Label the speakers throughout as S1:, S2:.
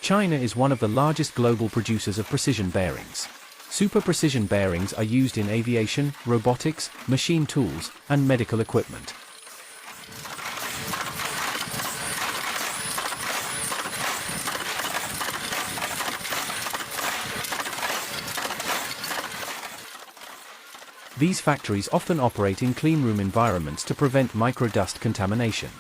S1: China is one of the largest global producers of precision bearings. Super precision bearings are used in aviation, robotics, machine tools, and medical equipment. These factories often operate in cleanroom environments to prevent microdust contamination.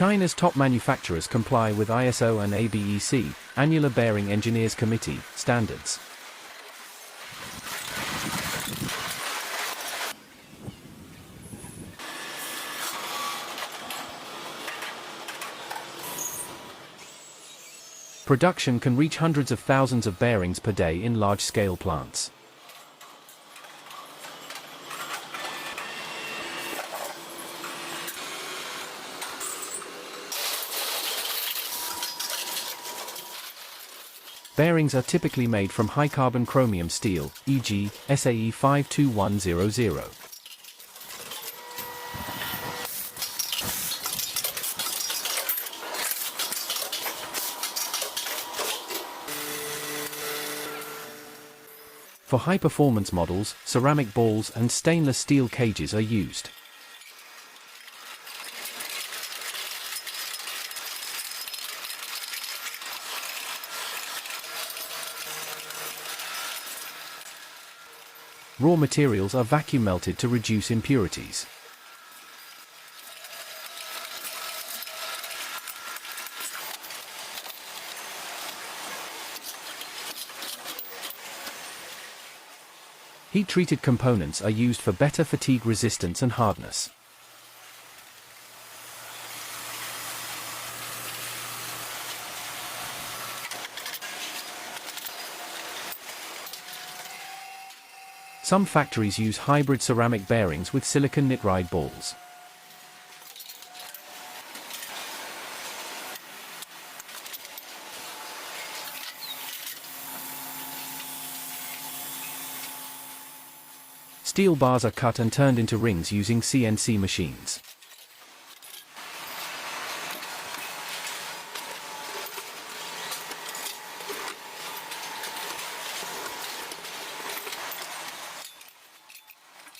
S1: China's top manufacturers comply with ISO and ABEC, Annular Bearing Engineers Committee, standards. Production can reach hundreds of thousands of bearings per day in large-scale plants. Bearings are typically made from high-carbon chromium steel, e.g., SAE 52100. For high-performance models, ceramic balls and stainless steel cages are used. Raw materials are vacuum melted to reduce impurities. Heat-treated components are used for better fatigue resistance and hardness. Some factories use hybrid ceramic bearings with silicon nitride balls. Steel bars are cut and turned into rings using CNC machines.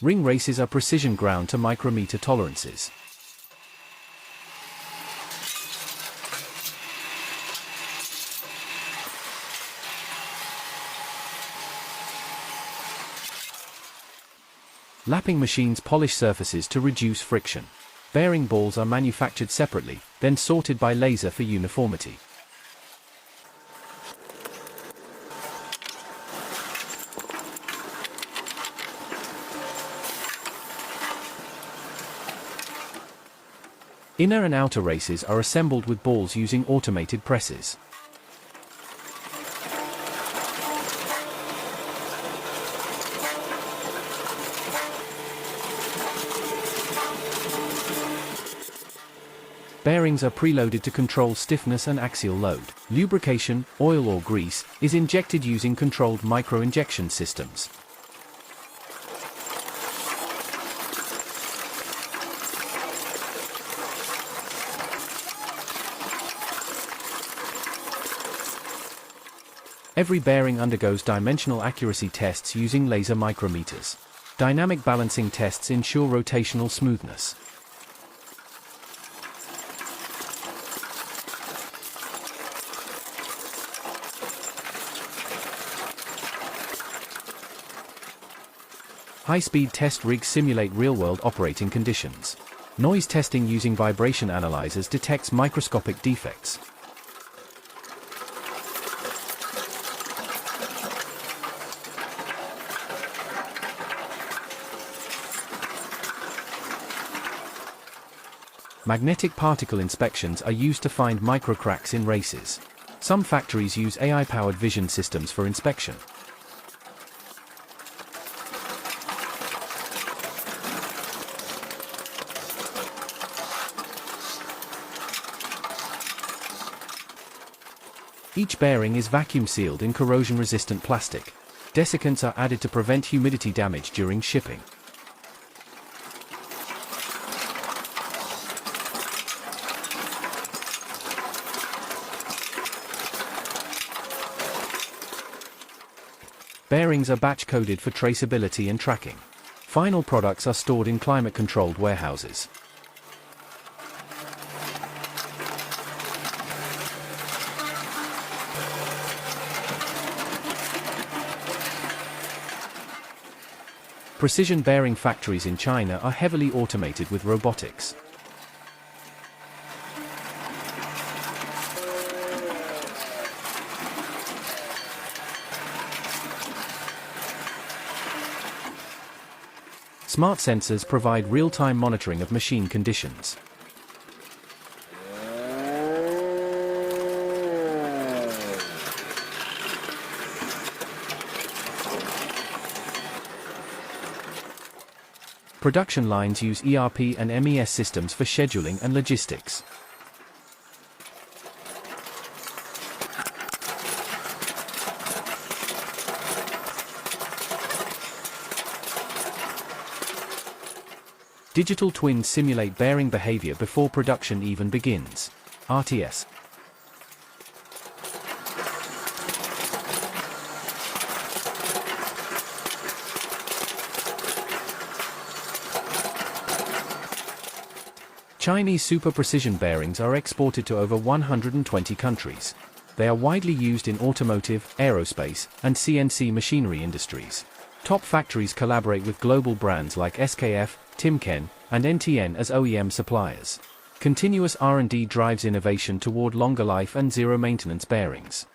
S1: Ring races are precision ground to micrometer tolerances. Lapping machines polish surfaces to reduce friction. Bearing balls are manufactured separately, then sorted by laser for uniformity. Inner and outer races are assembled with balls using automated presses. Bearings are preloaded to control stiffness and axial load. Lubrication, oil or grease, is injected using controlled micro-injection systems. Every bearing undergoes dimensional accuracy tests using laser micrometers. Dynamic balancing tests ensure rotational smoothness. High-speed test rigs simulate real-world operating conditions. Noise testing using vibration analyzers detects microscopic defects. Magnetic particle inspections are used to find microcracks in races. Some factories use AI-powered vision systems for inspection. Each bearing is vacuum sealed in corrosion-resistant plastic. Desiccants are added to prevent humidity damage during shipping. Bearings are batch-coded for traceability and tracking. Final products are stored in climate-controlled warehouses. Precision bearing factories in China are heavily automated with robotics. Smart sensors provide real-time monitoring of machine conditions. Production lines use ERP and MES systems for scheduling and logistics. Digital twins simulate bearing behavior before production even begins. RTS. Chinese super precision bearings are exported to over 120 countries. They are widely used in automotive, aerospace, and CNC machinery industries. Top factories collaborate with global brands like SKF, Timken, and NTN as OEM suppliers. Continuous R&D drives innovation toward longer life and zero-maintenance bearings.